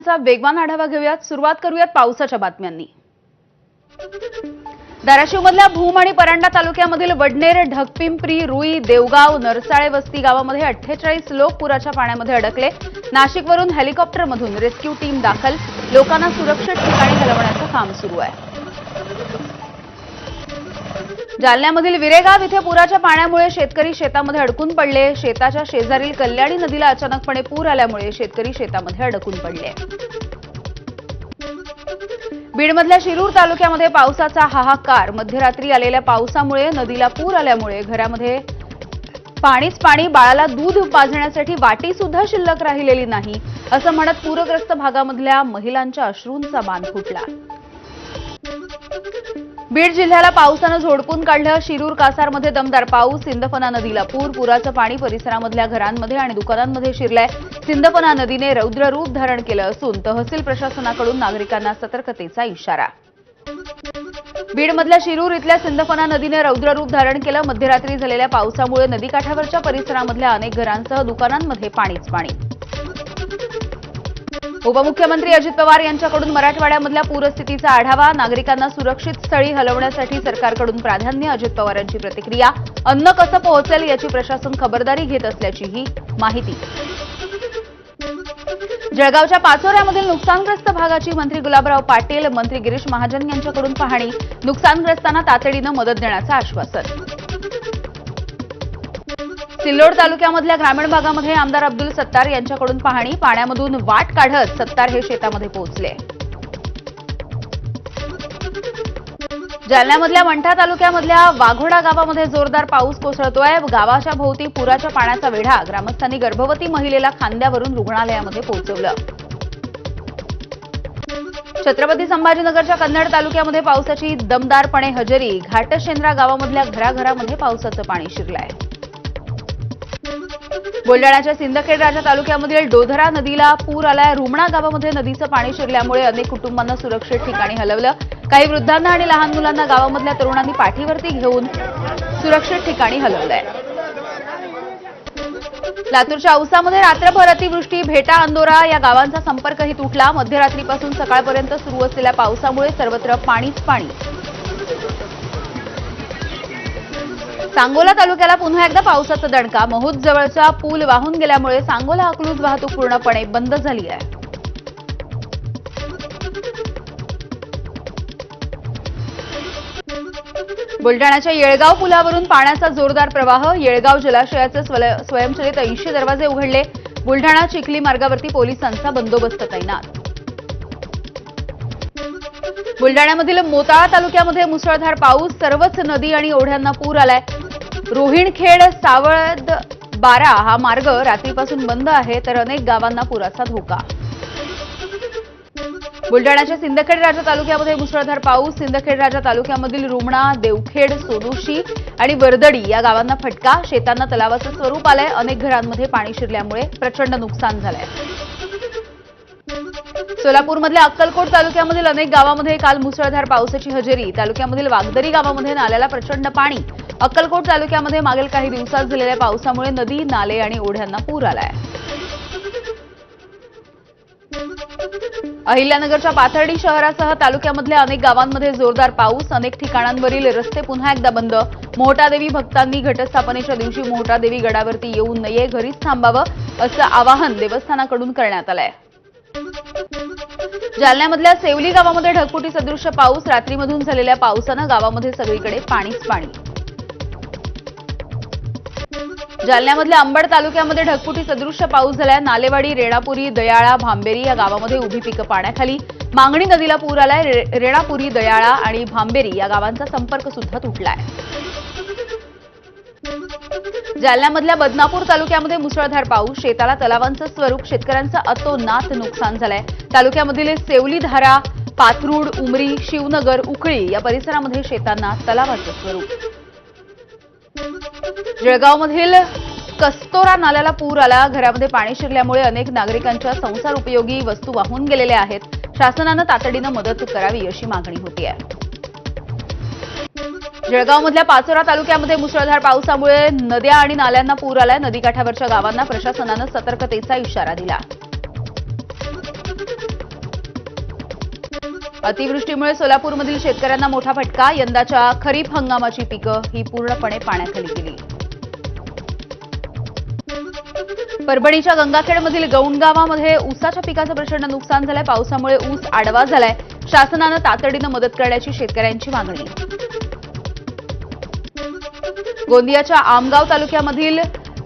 चा वेगवान आढावा घेऊयात। सुरुवात करूयात पावसाच्या बातम्यांनी। धाराशिवमधल्या भूम आणि परांडा तालुक्यामधील वडनेर, ढगपिंपरी, रुई, देवगाव, नरसाळे वस्ती गावामध्ये 48 लोक पुराच्या पाण्यामध्ये अडकले। नाशिकवरून हेलिकॉप्टरमधून रेस्क्यू टीम दाखल, लोकांना सुरक्षित ठिकाणी हलवण्याचं काम सुरू आहे। जालन्यामधील विरेगाव इथे पुराच्या पाण्यामुळे शेतकरी शेतामध्ये अडकून पडले। शेताच्या शेजारील कल्याणी नदीला अचानकपणे पूर आल्यामुळे शेतकरी शेतामध्ये अडकून पडले। बीडमधल्या शिरूर तालुक्यामध्ये पावसाचा हाहाकार। मध्यरात्री आलेल्या पावसामुळे नदीला पूर आल्यामुळे घरामध्ये पाणीच पाणी, बाळाला दूध पाजण्यासाठी वाटी सुद्धा शिल्लक राहिलेली नाही, असं म्हणत पूरग्रस्त भागामधल्या महिलांच्या अश्रूंचा बांध फुटला। बीड जिल्ह्याला पावसानं झोडपून काढलं। शिरूर कासारमध्ये दमदार पाऊस, सिंदफना नदीला पूर। पुराचं पाणी परिसरामधल्या घरांमध्ये आणि दुकानांमध्ये शिरलंय। सिंदफना नदीने रौद्र रूप धारण केलं असून तहसील प्रशासनाकडून नागरिकांना सतर्कतेचा इशारा। बीडमधल्या शिरूर इथल्या सिंदफना नदीने रौद्र रूप धारण केलं। मध्यरात्री झालेल्या पावसामुळे नदीकाठावरच्या परिसरामधल्या अनेक घरांसह दुकानांमध्ये पाणीच पाणी। उपमुख्यमंत्री अजित पवार यांच्याकडून मराठवाड्यामधल्या पूरस्थितीचा आढावा। नागरिकांना सुरक्षित स्थळी हलवण्यासाठी सरकारकडून प्राधान्य। अजित पवारांची प्रतिक्रिया। अन्न कसं पोहोचेल याची प्रशासन खबरदारी घेत असल्याचीही माहिती। जळगावच्या पाचोऱ्यामधील नुकसानग्रस्त भागाची मंत्री गुलाबराव पाटील, मंत्री गिरीश महाजन यांच्याकडून पाहणी। नुकसानग्रस्तांना तातडीनं मदत देण्याचं आश्वासन। सिल्लोड तालुक्यामधल्या ग्रामीण भागामध्ये आमदार अब्दुल सत्तार यांच्याकडून पाहणी। पाण्यामधून वाट काढत सत्तार हे शेतामध्ये पोहोचले। जालन्यामधल्या मंठा तालुक्यामधल्या वाघोडा गावामध्ये जोरदार पाऊस कोसळतोय। गावाच्या भोवती पुराच्या पाण्याचा वेढा। ग्रामस्थांनी गर्भवती महिलेला खांद्यावरून रुग्णालयामध्ये पोहोचवलं। छत्रपती संभाजीनगरच्या कन्नड तालुक्यामध्ये पावसाची दमदारपणे हजेरी। घाटशेंद्रा गावामधल्या घराघरामध्ये पावसाचं पाणी शिरलंय। बुलडाण्याच्या सिंदखेड राजा तालुक्यामधील डोधरा नदीला पूर आलाय। रुमणा गावामध्ये नदीचं पाणी शिरल्यामुळे अनेक कुटुंबांना सुरक्षित ठिकाणी हलवलं। काही वृद्धांना आणि लहान मुलांना गावामधल्या तरुणांनी पाठीवरती घेऊन सुरक्षित ठिकाणी हलवलंय। लातूरच्या औसामध्ये रात्रभर अतिवृष्टी। भेटा, अंदोरा या गावांचा संपर्कही तुटला। मध्यरात्रीपासून सकाळपर्यंत सुरू असलेल्या पावसामुळे सर्वत्र पाणीच पाणी। सांगोला तालुक्याला पुन्हा एकदा पावसाचा दणका। महूद जवळचा पूल वाहून गेल्यामुळे सांगोला अकलूज वाहतूक पूर्णपणे बंद झाली आहे। बुलडाण्याच्या येळगाव पुलावरून पाण्याचा जोरदार प्रवाह। येळगाव जलाशयाचे स्वयंचलित 80 दरवाजे उघडले। बुलडाणा चिखली मार्गावरती पोलिसांचा बंदोबस्त तैनात। बुलडाण्यामधील मोताळा तालुक्यामध्ये मुसळधार पाऊस। सर्वच नदी आणि ओढ्यांना पूर आलाय। रोहिणखेड सावळद बारा हा मार्ग रात्रीपासून बंद आहे, तर अनेक गावांना पुराचा धोका। बुलडाण्याच्या सिंदखेड राजा तालुक्यामध्ये मुसळधार पाऊस। सिंदखेड राजा तालुक्यामधील रुमणा, देवखेड, सोनोशी आणि वरदडी या गावांना फटका। शेतांना तलावाचं स्वरूप आलंय। अनेक घरांमध्ये पाणी शिरल्यामुळे प्रचंड नुकसान झालंय। सोलापूरमधल्या अक्कलकोट तालुक्यामधील अनेक गावांमध्ये काल मुसळधार पावसाची हजेरी। तालुक्यामधील वागदरी गावामध्ये नाल्याला प्रचंड पाणी। अक्कलकोट तालुक्यामध्ये मागील काही दिवसात झालेल्या पावसामुळे नदी, नाले आणि ओढ्यांना पूर आलाय। अहिल्यानगरच्या पाथर्डी शहरासह तालुक्यामधल्या अनेक गावांमध्ये जोरदार पाऊस। अनेक ठिकाणांवरील रस्ते पुन्हा एकदा बंद। मोहटादेवी भक्तांनी घटस्थापनेच्या दिवशी मोहटादेवी गडावरती येऊ नये, घरीच थांबावं असं आवाहन देवस्थानाकडून करण्यात आलंय। जालन्यामधल्या सेवली गावामध्ये ढगफुटी सदृश्य पाऊस। रात्रीमधून झालेल्या पावसानं गावामध्ये सगळीकडे पाणीच पाणी। जालन्यामधल्या अंबड तालुक्यामध्ये ढगफुटी सदृश्य पाऊस झालाय। नालेवाडी, रेणापुरी, दयाळा, भांबेरी या गावामध्ये उभी पिकं पाण्याखाली। मांगणी नदीला पूर आलाय। रेणापुरी, दयाळा आणि भांबेरी या गावांचा संपर्क सुद्धा तुटलाय। जालन्यामधल्या बदनापूर तालुक्यामध्ये मुसळधार पाऊस। शेताला तलावांचं स्वरूप। शेतकऱ्यांचं अतोनात नुकसान झालंय। तालुक्यामधील सेवली, धारा, पाथरूड, उमरी, शिवनगर, उखळी या परिसरामध्ये शेतांना तलावाचं स्वरूप। जळगावमधील कस्तोरा नाल्याला पूर आला। घरामध्ये पाणी शिरल्यामुळे अनेक नागरिकांच्या संसार उपयोगी वस्तू वाहून गेलेल्या आहेत। शासनानं तातडीनं मदत करावी अशी मागणी होतीये। जळगावमधल्या पाचोरा तालुक्यामध्ये मुसळधार पावसामुळे नद्या आणि नाल्यांना पूर आलाय। नदीकाठावरच्या गावांना प्रशासनानं सतर्कतेचा इशारा दिला। अतिवृष्टीमुळे सोलापूरमधील शेतकऱ्यांना मोठा फटका. यंदाच्या खरीप हंगामाची पिकं ही पूर्णपणे पाण्याखाली गेली. परभणीच्या गंगाखेडमधील गौंड गावामध्ये ऊसाच्या पिकाचं प्रचंड नुकसान झालंय. पावसामुळे ऊस आडवा झालाय. शासनानं तातडीनं मदत करण्याची शेतकऱ्यांची मागणी. गोंदियाच्या आमगाव तालुक्यामधील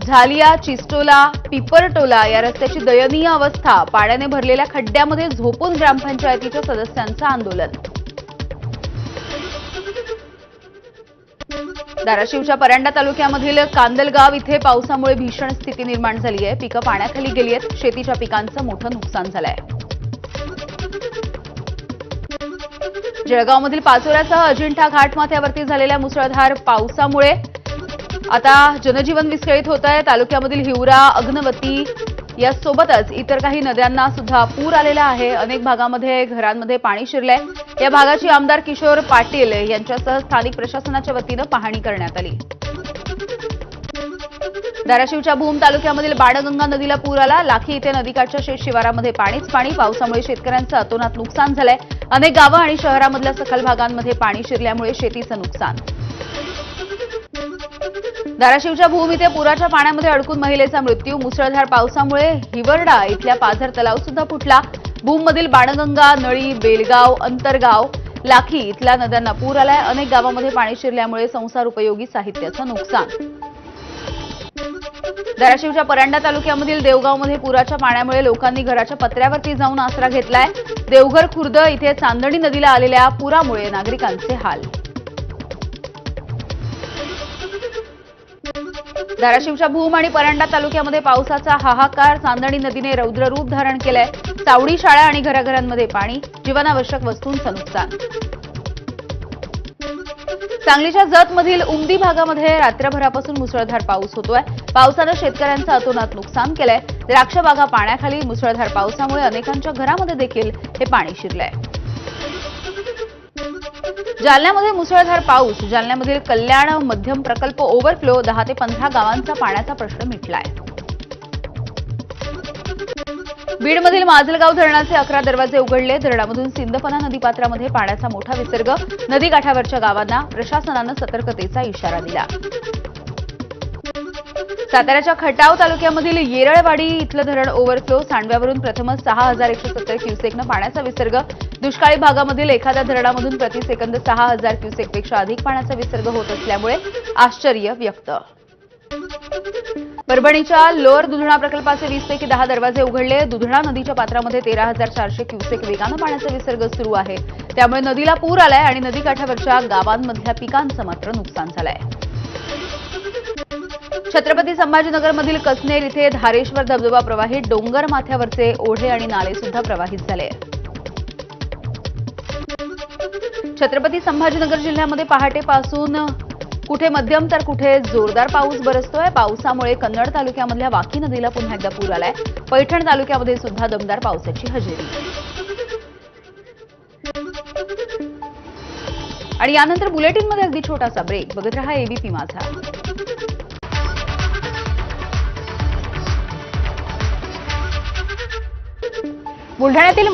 झालिया, चिस्टोला, पिपरटोला या रस्त्याची दयनीय अवस्था. पाण्याने भरलेल्या खड्ड्यामध्ये झोपून ग्रामपंचायतीच्या सदस्यांचं आंदोलन. धाराशिवच्या परांडा तालुक्यामधील कांदलगाव इथे पावसामुळे भीषण स्थिती निर्माण झाली आहे. पिकं पाण्याखाली गेली आहेत. शेतीच्या पिकांचं मोठं नुकसान झालंय. जळगावमधील पाचोऱ्यासह अजिंठा घाट माथ्यावरती झालेल्या मुसळधार पावसामुळे आता जनजीवन विस्कळीत होत आहे. तालुक्यामधील हिवरा, अग्नवती यासोबतच इतर काही नद्यांना सुद्धा पूर आलेला आहे. अनेक भागामध्ये घरांमध्ये पाणी शिरलंय. या भागाची आमदार किशोर पाटील यांच्यासह स्थानिक प्रशासनाच्या वतीनं पाहणी करण्यात आली. धाराशिवच्या भूम तालुक्यामधील बाणगंगा नदीला पूर आला. लाखी इथे नदीकाठच्या शेत शिवारामध्ये पाणीच पाणी. पावसामुळे शेतकऱ्यांचं अतोनात नुकसान झालंय. अनेक गावं आणि शहरामधल्या सखल भागांमध्ये पाणी शिरल्यामुळे शेतीचं नुकसान. धाराशिवच्या भूम इथे पुराच्या पाण्यामध्ये अडकून महिलेचा मृत्यू. मुसळधार पावसामुळे हिवरडा इथल्या पाझर तलाव सुद्धा फुटला. भूममधील बाणगंगा, नळी, बेलगाव, अंतरगाव, लाखी इथल्या नद्यांना पूर आलाय. अनेक गावांमध्ये पाणी शिरल्यामुळे संसार उपयोगी साहित्याचं नुकसान. धाराशिवच्या परांडा तालुक्यामधील देवगावमध्ये पुराच्या पाण्यामुळे लोकांनी घराच्या पत्र्यावरती जाऊन आसरा घेतलाय. देवघर खुर्द इथे चांदणी नदीला आलेल्या पुरामुळे नागरिकांचे हाल. धाराशिवच्या भूम आणि परांडा तालुक्यामध्ये पावसाचा हाहाकार. चांदणी नदीने रौद्ररूप धारण केलंय. चावडी शाळा आणि घराघरांमध्ये पाणी. जीवनावश्यक वस्तूंचं नुकसान. सांगलीच्या जतमधील उमदी भागामध्ये रात्रभरापासून मुसळधार पाऊस होतोय. पावसानं शेतकऱ्यांचं अतोनात नुकसान केलंय. द्राक्ष बागा पाण्याखाली. मुसळधार पावसामुळे अनेकांच्या घरामध्ये देखील हे पाणी शिरलंय. जालन्यामध्ये मुसळधार पाऊस. जालन्यामधील कल्याण मध्यम प्रकल्प ओव्हरफ्लो. 10 ते 15 गावांचा पाण्याचा प्रश्न मिटलाय. बीडमधील माजलगाव धरणाचे 11 दरवाजे उघडले. धरणामधून सिंदफना नदीपात्रामध्ये पाण्याचा मोठा विसर्ग. नदीकाठावरच्या गावांना प्रशासनानं सतर्कतेचा इशारा दिला. साताऱ्याच्या खटाव तालुक्यामधील येरळवाडी इथलं धरण ओव्हरफ्लो. सांडव्यावरून प्रथमच 6170 क्युसेकनं पाण्याचा विसर्ग. दुष्काळी भागामधील एखाद्या धरणामधून प्रतिसेकंद 6000 क्युसेकपेक्षा अधिक पाण्याचा विसर्ग होत असल्यामुळे आश्चर्य व्यक्त. परभणीच्या लोअर दुधणा प्रकल्पाचे 20 पैकी 10 दरवाजे उघडले. दुधणा नदीच्या पात्रामध्ये 13400 क्युसेक वेगानं पाण्याचा विसर्ग सुरू आहे. त्यामुळे नदीला पूर आलाय आणि नदीकाठावरच्या गावांमधल्या पिकांचं मात्र नुकसान झालंय. छत्रपती संभाजीनगरमधील कसनेर इथे धारेश्वर धबधबा प्रवाहित. डोंगर माथ्यावरचे ओढे आणि नाले सुद्धा प्रवाहित झाले. छत्रपती संभाजीनगर जिल्ह्यामध्ये पहाटेपासून कुठे मध्यम तर कुठे जोरदार पाऊस बरसतोय. पावसामुळे कन्नड तालुक्यामधल्या वाकी नदीला पुन्हा एकदा पूर आलाय. पैठण तालुक्यामध्ये सुद्धा दमदार पावसाची हजेरी. आणि यानंतर बुलेटिनमध्ये अगदी छोटासा ब्रेक. बघत रहा एबीपी माझा. बुलढाण्यातील